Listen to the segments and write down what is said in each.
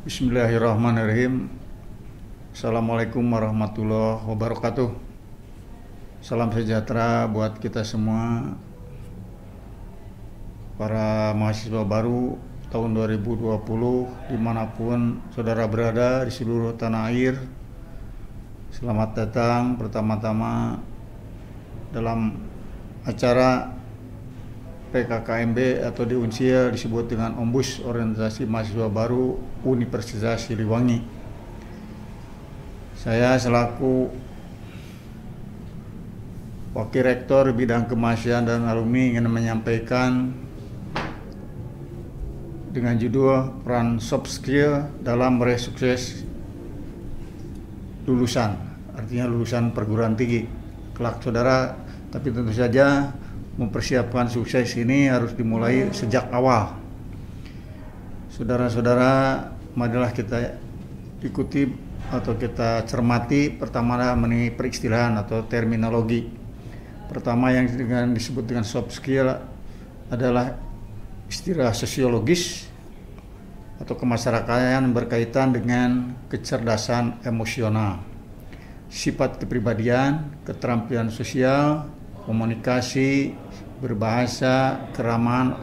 Bismillahirrahmanirrahim. Assalamualaikum warahmatullahi wabarakatuh. Salam sejahtera buat kita semua, para mahasiswa baru tahun 2020 dimanapun saudara berada di seluruh tanah air. Selamat datang pertama-tama dalam acara PKKMB atau di Unsia disebut dengan Ombus Organisasi Mahasiswa Baru Universitas Siliwangi. Saya selaku Wakil Rektor Bidang Kemahasiswaan dan Alumni ingin menyampaikan dengan judul peran soft skill dalam meraih sukses lulusan, artinya lulusan perguruan tinggi kelak saudara. Tapi tentu saja mempersiapkan sukses ini harus dimulai sejak awal. Saudara-saudara, marilah kita ikuti atau kita cermati pertama mengenai peristilahan atau terminologi. Pertama yang disebut dengan soft skill adalah istilah sosiologis atau kemasyarakatan berkaitan dengan kecerdasan emosional, sifat kepribadian, keterampilan sosial, komunikasi, berbahasa, keramahan,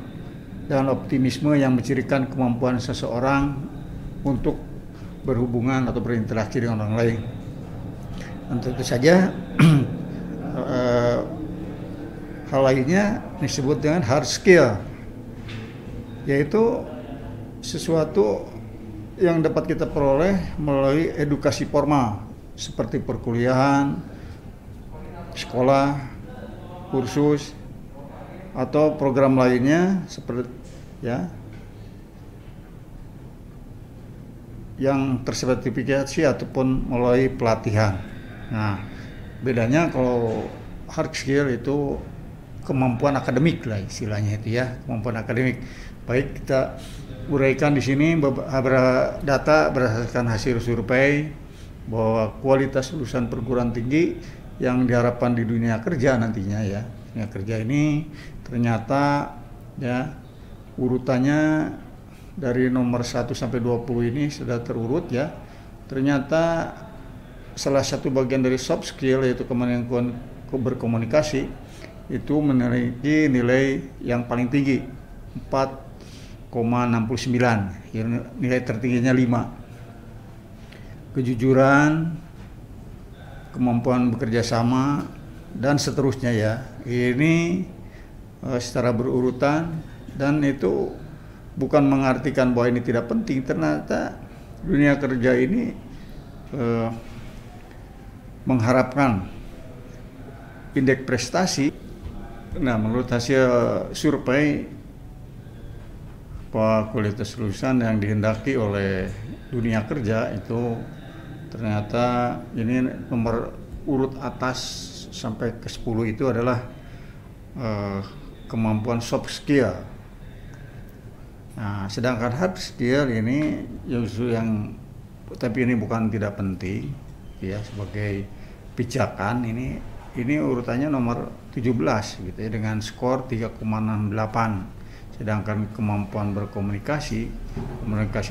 dan optimisme yang mencirikan kemampuan seseorang untuk berhubungan atau berinteraksi dengan orang lain. Dan tentu saja hal lainnya disebut dengan hard skill, yaitu sesuatu yang dapat kita peroleh melalui edukasi formal seperti perkuliahan, sekolah, kursus, atau program lainnya seperti yang tersertifikasi ataupun melalui pelatihan. Nah, bedanya kalau hard skill itu kemampuan akademik lah istilahnya itu ya, kemampuan akademik. Baik, kita uraikan di sini beberapa data berdasarkan hasil survei bahwa kualitas lulusan perguruan tinggi yang diharapkan di dunia kerja nantinya ya. Dunia kerja ini ternyata ya urutannya dari nomor 1 sampai 20 ini sudah terurut ya. Ternyata salah satu bagian dari soft skill yaitu kemampuan berkomunikasi itu memiliki nilai yang paling tinggi 4,69, nilai tertingginya 5. Kejujuran, kemampuan bekerja sama, dan seterusnya ya. Ini secara berurutan, dan itu bukan mengartikan bahwa ini tidak penting. Ternyata dunia kerja ini mengharapkan indeks prestasi. Nah, menurut hasil survei bahwa kualitas lulusan yang dihendaki oleh dunia kerja itu ternyata ini nomor urut atas sampai ke 10 itu adalah kemampuan soft skill. Nah, sedangkan hard skill ini yang tapi ini bukan tidak penting ya, sebagai pijakan ini urutannya nomor 17 gitu ya, dengan skor 3,68. Sedangkan kemampuan berkomunikasi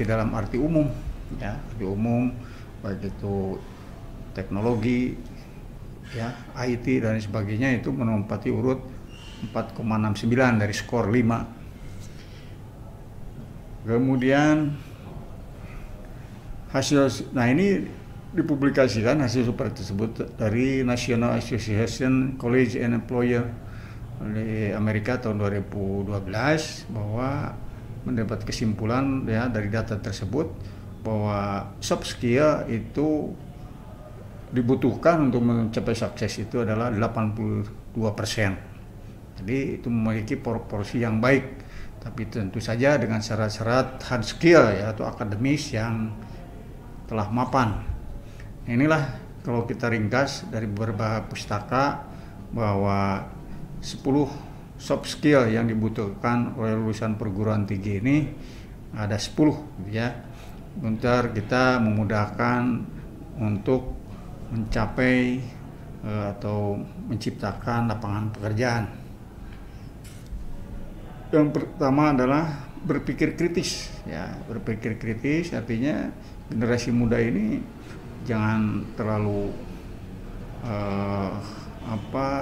dalam arti umum ya, arti umum baik itu teknologi ya, IT dan sebagainya itu menempati urut 4,69 dari skor 5. Kemudian nah ini dipublikasikan hasil survei tersebut dari National Association College and Employer di Amerika tahun 2012 bahwa mendapat kesimpulan ya dari data tersebut bahwa soft skill itu dibutuhkan untuk mencapai sukses itu adalah 82%. Jadi itu memiliki proporsi yang baik, tapi tentu saja dengan syarat-syarat hard skill ya atau akademis yang telah mapan. Inilah kalau kita ringkas dari beberapa pustaka bahwa 10 soft skill yang dibutuhkan oleh lulusan perguruan tinggi ini ada 10 ya. Bentar kita memudahkan untuk mencapai atau menciptakan lapangan pekerjaan. Yang pertama adalah berpikir kritis, ya berpikir kritis artinya generasi muda ini jangan terlalu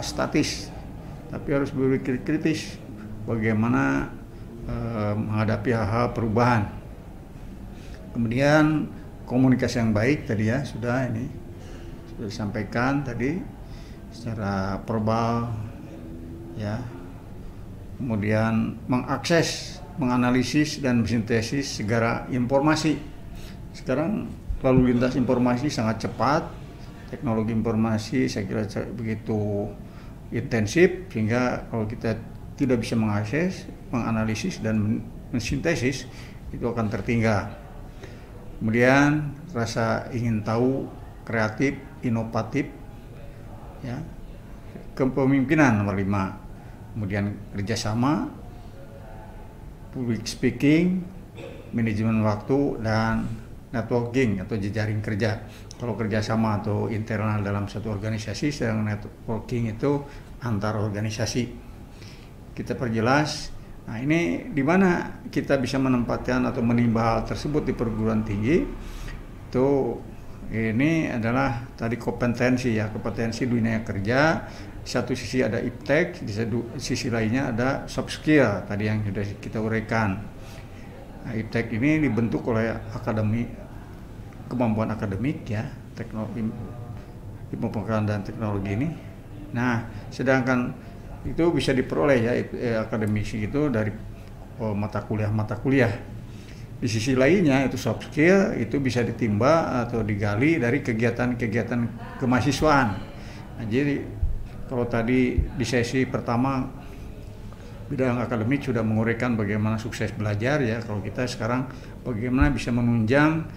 statis, tapi harus berpikir kritis bagaimana menghadapi hal-hal perubahan. Kemudian komunikasi yang baik tadi ya sudah disampaikan tadi secara verbal ya. Kemudian mengakses, menganalisis dan mensintesis segala informasi. Sekarang lalu lintas informasi sangat cepat, teknologi informasi saya kira begitu intensif sehingga kalau kita tidak bisa mengakses, menganalisis dan mensintesis itu akan tertinggal. Kemudian rasa ingin tahu, kreatif, inovatif, ya, kepemimpinan nomor 5. Kemudian kerjasama, public speaking, manajemen waktu, dan networking atau jejaring kerja. Kalau kerjasama atau internal dalam satu organisasi, sedang networking itu antar organisasi. Kita perjelas. Nah, ini di mana kita bisa menempatkan atau menimba hal tersebut di perguruan tinggi. Itu ini adalah tadi kompetensi ya, kompetensi dunia kerja. Satu sisi ada iptek, di sisi lainnya ada soft skill tadi yang sudah kita uraikan. Nah, iptek ini dibentuk oleh kemampuan akademik ya, teknologi, ilmu pengetahuan dan teknologi ini. Nah, sedangkan itu bisa diperoleh ya akademisi itu dari mata kuliah. Di sisi lainnya itu soft skill itu bisa ditimba atau digali dari kegiatan-kegiatan kemahasiswaan. Nah, jadi kalau tadi di sesi pertama bidang akademik sudah menguraikan bagaimana sukses belajar ya, kalau kita sekarang bagaimana bisa menunjang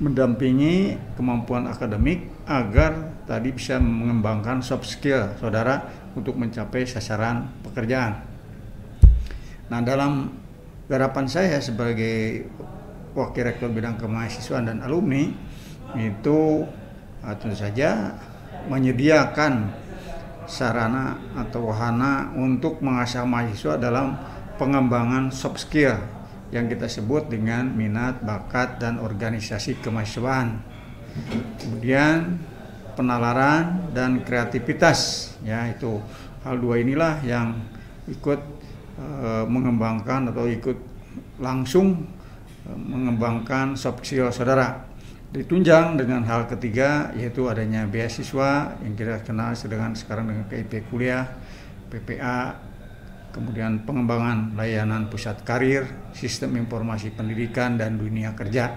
mendampingi kemampuan akademik agar tadi bisa mengembangkan soft skill saudara untuk mencapai sasaran pekerjaan. Nah, dalam garapan saya sebagai wakil rektor bidang kemahasiswaan dan alumni itu tentu saja menyediakan sarana atau wahana untuk mengasah mahasiswa dalam pengembangan soft skill yang kita sebut dengan minat, bakat, dan organisasi kemahasiswaan. Kemudian penalaran dan kreativitas, ya itu hal dua inilah yang ikut mengembangkan atau ikut langsung mengembangkan soft skill saudara. Ditunjang dengan hal ketiga yaitu adanya beasiswa yang kita kenal sekarang dengan KIP kuliah, PPA, kemudian pengembangan layanan pusat karir, sistem informasi pendidikan dan dunia kerja.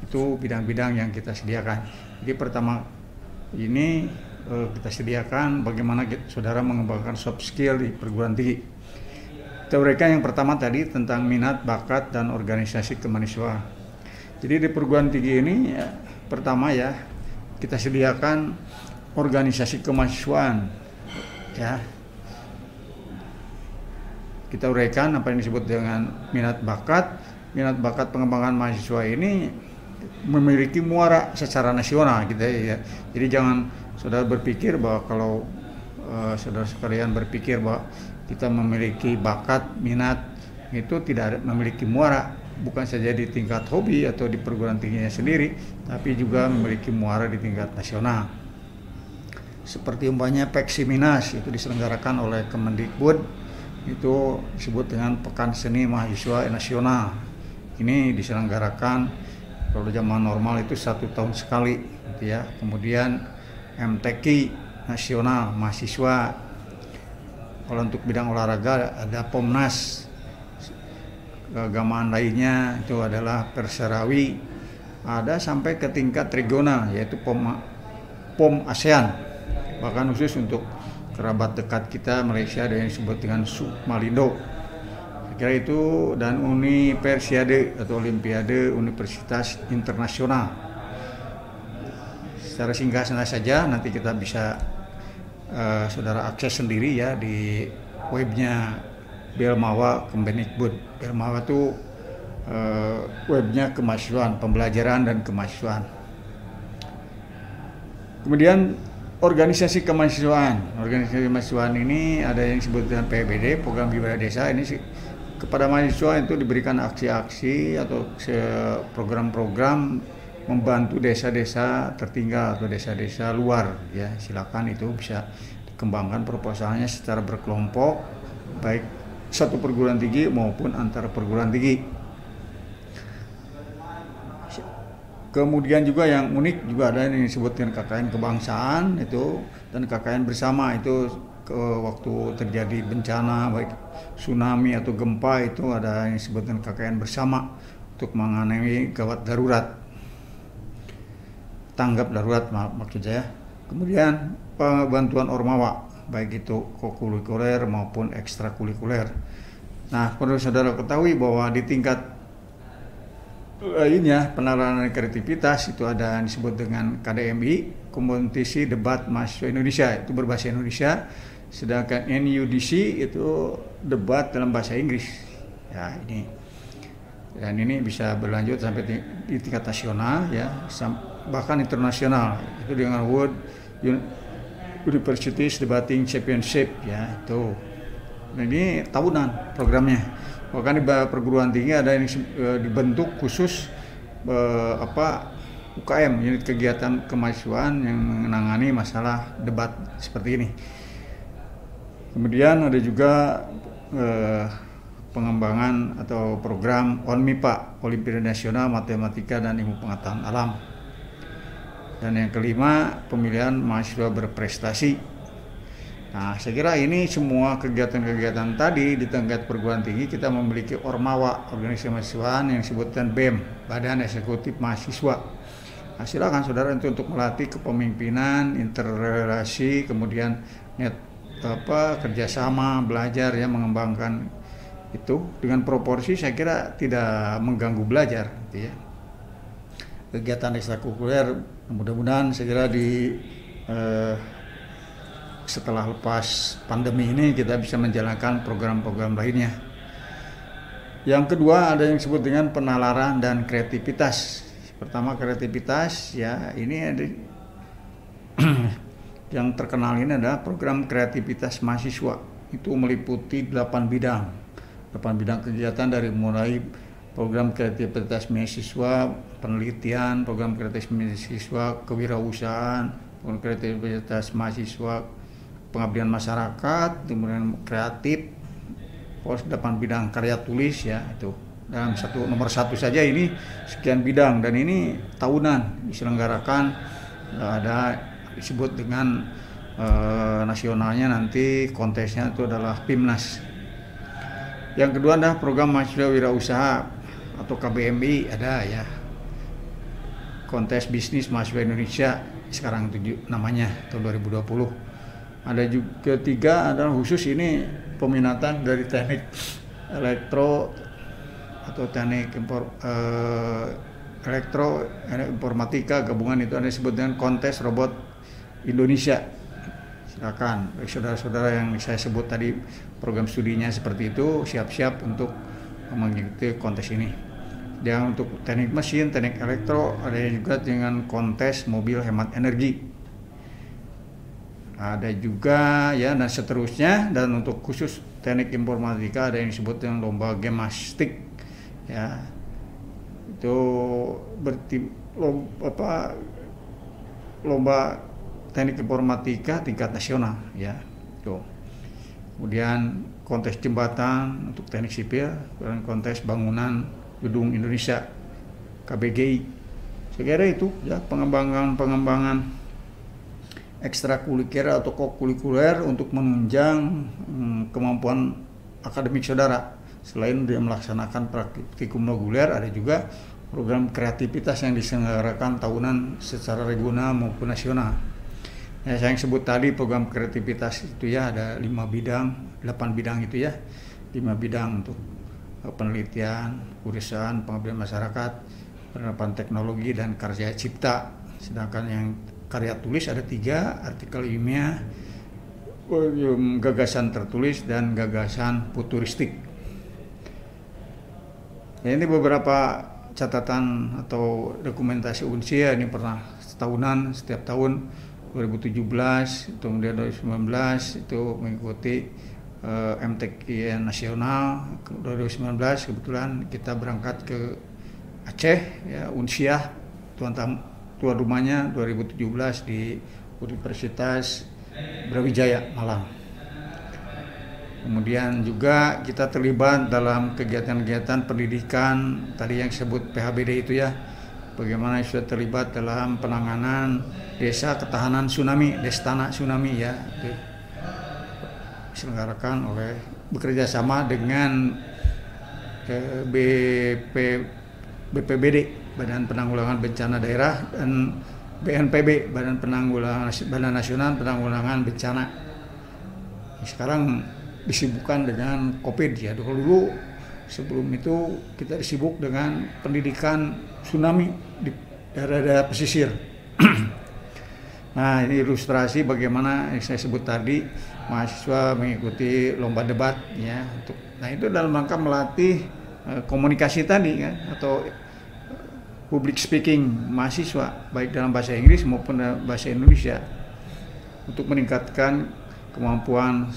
Itu bidang-bidang yang kita sediakan. Jadi pertama ini kita sediakan bagaimana saudara mengembangkan soft skill di perguruan tinggi. Teorikan yang pertama tadi tentang minat, bakat, dan organisasi kemahasiswaan. Jadi di perguruan tinggi ini pertama ya kita sediakan organisasi kemahasiswaan ya. Kita uraikan apa yang disebut dengan minat bakat pengembangan mahasiswa ini memiliki muara secara nasional gitu ya. Jadi jangan saudara berpikir bahwa kalau saudara sekalian berpikir bahwa kita memiliki bakat, minat itu tidak memiliki muara. Bukan saja di tingkat hobi atau di perguruan tingginya sendiri, tapi juga memiliki muara di tingkat nasional. Seperti umpamanya Peksiminas itu diselenggarakan oleh Kemendikbud, itu disebut dengan Pekan Seni Mahasiswa Nasional. Ini diselenggarakan kalau zaman normal itu 1 tahun sekali, gitu ya. Kemudian MTQ Nasional Mahasiswa. Kalau untuk bidang olahraga ada Pomnas. Keagamaan lainnya itu adalah Perserawi, ada sampai ke tingkat regional yaitu POM ASEAN, bahkan khusus untuk kerabat dekat kita Malaysia ada yang disebut dengan Sukmalindo. Saya kira itu, dan Universiade atau Olimpiade Universitas Internasional. Secara singkat saja nanti kita bisa saudara akses sendiri ya di webnya Belmawa Kemendikbud. Belmawa itu webnya kemahasiswaan, pembelajaran dan kemahasiswaan. Kemudian organisasi kemahasiswaan. Organisasi kemahasiswaan ini ada yang disebut dengan PBD, Program Bimbingan Desa. Ini kepada mahasiswa itu diberikan aksi-aksi atau program-program membantu desa-desa tertinggal atau desa-desa luar ya. Silakan itu bisa dikembangkan proposalnya secara berkelompok, baik satu perguruan tinggi maupun antar perguruan tinggi. Kemudian juga yang unik juga ada yang disebutkan KKN kebangsaan itu, dan KKN bersama itu waktu terjadi bencana baik tsunami atau gempa itu ada yang disebutkan KKN bersama untuk menangani gawat darurat, tanggap darurat maksud saya. Kemudian bantuan ormawa baik itu kokurikuler maupun ekstrakurikuler. Nah, perlu saudara ketahui bahwa di tingkat lainnya penalaran kreativitas itu ada yang disebut dengan KDMI, kompetisi debat mahasiswa Indonesia, itu berbahasa Indonesia. Sedangkan NUDC itu debat dalam bahasa Inggris. Ya, ini dan ini bisa berlanjut sampai di tingkat nasional ya, bahkan internasional. Itu dengan World Universities Debating Championship ya itu. Nah, ini tahunan programnya. Bahkan di perguruan tinggi ada yang dibentuk khusus UKM, unit kegiatan kemahasiswaan yang menangani masalah debat seperti ini. Kemudian ada juga pengembangan atau program ONMIPA, Olimpiade Nasional Matematika dan Ilmu Pengetahuan Alam. Dan yang kelima, pemilihan mahasiswa berprestasi. Nah, saya kira ini semua kegiatan-kegiatan tadi di tingkat perguruan tinggi kita memiliki Ormawa, organisasi mahasiswaan yang disebutkan BEM, Badan Eksekutif Mahasiswa. Nah, silakan saudara untuk melatih kepemimpinan, interrelasi, kemudian kerjasama, belajar ya, mengembangkan itu dengan proporsi saya kira tidak mengganggu belajar gitu ya. Kegiatan ekstrakurikuler mudah-mudahan segera setelah lepas pandemi ini kita bisa menjalankan program-program lainnya. Yang kedua ada yang disebut dengan penalaran dan kreativitas. Pertama kreativitas ya, ini ada yang terkenal ini adalah program kreativitas mahasiswa. Itu meliputi 8 bidang kegiatan dari mulai program kreativitas mahasiswa, penelitian, program kreativitas mahasiswa, kewirausahaan, program kreativitas mahasiswa, pengabdian masyarakat, kemudian kreatif, 8 bidang karya tulis ya itu. Dalam nomor satu saja ini sekian bidang, dan ini tahunan diselenggarakan, ada disebut dengan nasionalnya nanti kontesnya itu adalah PIMNAS. Yang kedua adalah program mahasiswa wirausaha atau KBMI, ada ya. Kontes bisnis mahasiswa Indonesia sekarang itu namanya tahun 2020. Ada juga ketiga adalah khusus ini peminatan dari teknik elektro atau teknik elektroinformatika gabungan, itu ada disebut dengan kontes robot Indonesia. Silakan saudara-saudara yang saya sebut tadi program studinya seperti itu siap-siap untuk mengikuti kontes ini. Dan untuk teknik mesin, teknik elektro, ada juga dengan kontes mobil hemat energi. Ada juga ya, dan seterusnya. Dan untuk khusus teknik informatika ada yang disebut dengan lomba gemastik ya, itu lomba teknik informatika tingkat nasional ya tuh. Kemudian kontes jembatan untuk teknik sipil, dan kontes bangunan gedung Indonesia KBGI. Saya kira itu ya pengembangan ekstrakurikuler atau kokurikuler untuk menunjang kemampuan akademik saudara. Selain dia melaksanakan praktikum reguler, ada juga program kreativitas yang diselenggarakan tahunan secara regional maupun nasional. Ya, saya yang sebut tadi program kreativitas itu ya ada 8 bidang itu ya. 5 bidang untuk penelitian, kewirausahaan, pengabdian masyarakat, penerapan teknologi, dan karya cipta. Sedangkan yang karya tulis ada 3, artikel ilmiah, gagasan tertulis, dan gagasan futuristik. Ya, ini beberapa catatan atau dokumentasi Unsia. Ini pernah setahunan, setiap tahun 2017, kemudian 2019 itu mengikuti MTQ nasional 2019 kebetulan kita berangkat ke Aceh ya, Unsiah tuan rumahnya 2017 di Universitas Brawijaya Malang. Kemudian juga kita terlibat dalam kegiatan-kegiatan pendidikan tadi yang disebut PHBD itu ya. Bagaimana sudah terlibat dalam penanganan desa ketahanan tsunami, Destana Tsunami ya. Itu diselenggarakan oleh bekerja sama dengan BPBD, Badan Penanggulangan Bencana Daerah, dan BNPB, Badan Nasional Penanggulangan Bencana. Sekarang disibukkan dengan COVID ya. Dulu sebelum itu kita disibuk dengan pendidikan tsunami di daerah-daerah pesisir. Nah, ini ilustrasi bagaimana yang saya sebut tadi, mahasiswa mengikuti lomba debat ya. Nah, itu dalam rangka melatih komunikasi tadi kan, atau public speaking mahasiswa baik dalam bahasa Inggris maupun dalam bahasa Indonesia, untuk meningkatkan kemampuan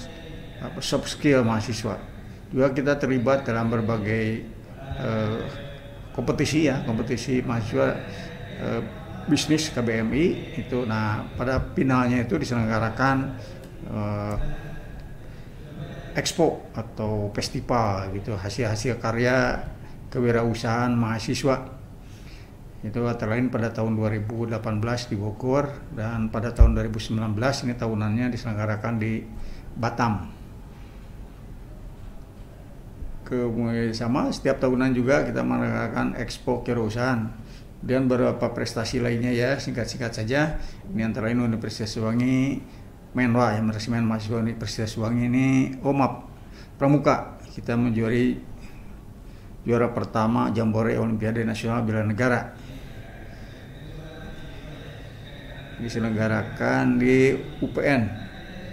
soft skill mahasiswa. Juga kita terlibat dalam berbagai kompetisi ya, kompetisi mahasiswa bisnis KBMI itu. Nah, pada finalnya itu diselenggarakan expo atau festival gitu, hasil-hasil karya kewirausahaan mahasiswa. Itu antara lain pada tahun 2018 di Bogor, dan pada tahun 2019 ini tahunannya diselenggarakan di Batam. Kemudian sama setiap tahunan juga kita mengadakan expo kewirausahaan dan beberapa prestasi lainnya ya, singkat-singkat saja. Ini antara lain Universitas Sewangi, Menwa yang meresmikan mahasiswa Universitas Sewangi ini, Pramuka, kita menjuari juara pertama Jambore Olimpiade Nasional Bela Negara. Diselenggarakan di UPN,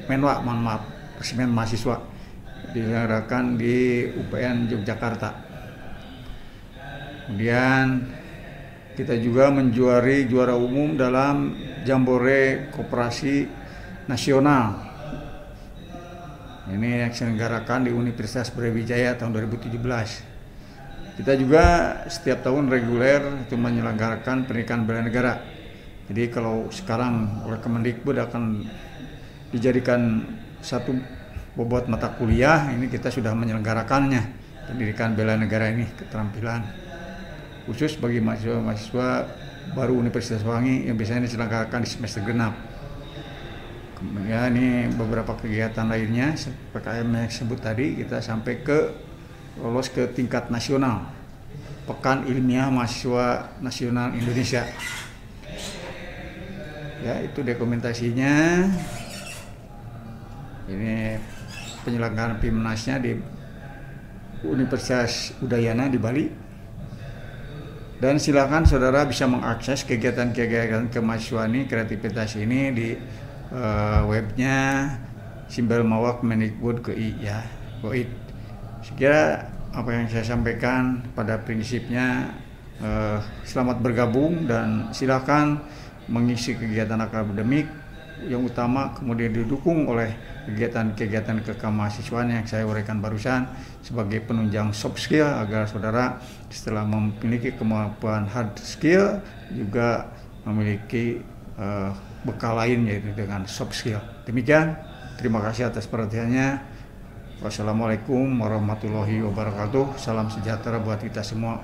Menwa, mohon maaf, resmikan mahasiswa. Diselenggarakan di UPN Yogyakarta. Kemudian kita juga menjuari juara umum dalam Jambore Koperasi Nasional. Ini yang diselenggarakan di Universitas Brawijaya tahun 2017. Kita juga setiap tahun reguler itu menyelenggarakan pendidikan bela negara. Jadi kalau sekarang oleh Kemendikbud akan dijadikan satu bobot mata kuliah, ini kita sudah menyelenggarakannya, pendidikan bela negara ini, keterampilan khusus bagi mahasiswa baru Universitas Sewangi yang biasanya diselenggarakan di semester genap. Kemudian ini beberapa kegiatan lainnya PKM yang disebut tadi, kita sampai ke lolos ke tingkat nasional, Pekan Ilmiah Mahasiswa Nasional Indonesia. Ya, itu dokumentasinya. Ini penyelenggaraan PIMNAS-nya di Universitas Udayana di Bali. Dan silakan saudara bisa mengakses kegiatan-kegiatan kemahasiswaan kreativitas ini di webnya Simbel Mawak Mendikbud GI ya, GOID. Sekira apa yang saya sampaikan pada prinsipnya, selamat bergabung dan silakan mengisi kegiatan akademik yang utama, kemudian didukung oleh kegiatan-kegiatan kemahasiswaan yang saya uraikan barusan sebagai penunjang soft skill, agar saudara setelah memiliki kemampuan hard skill juga memiliki bekal lain, yaitu dengan soft skill. Demikian, terima kasih atas perhatiannya. Wassalamualaikum warahmatullahi wabarakatuh. Salam sejahtera buat kita semua.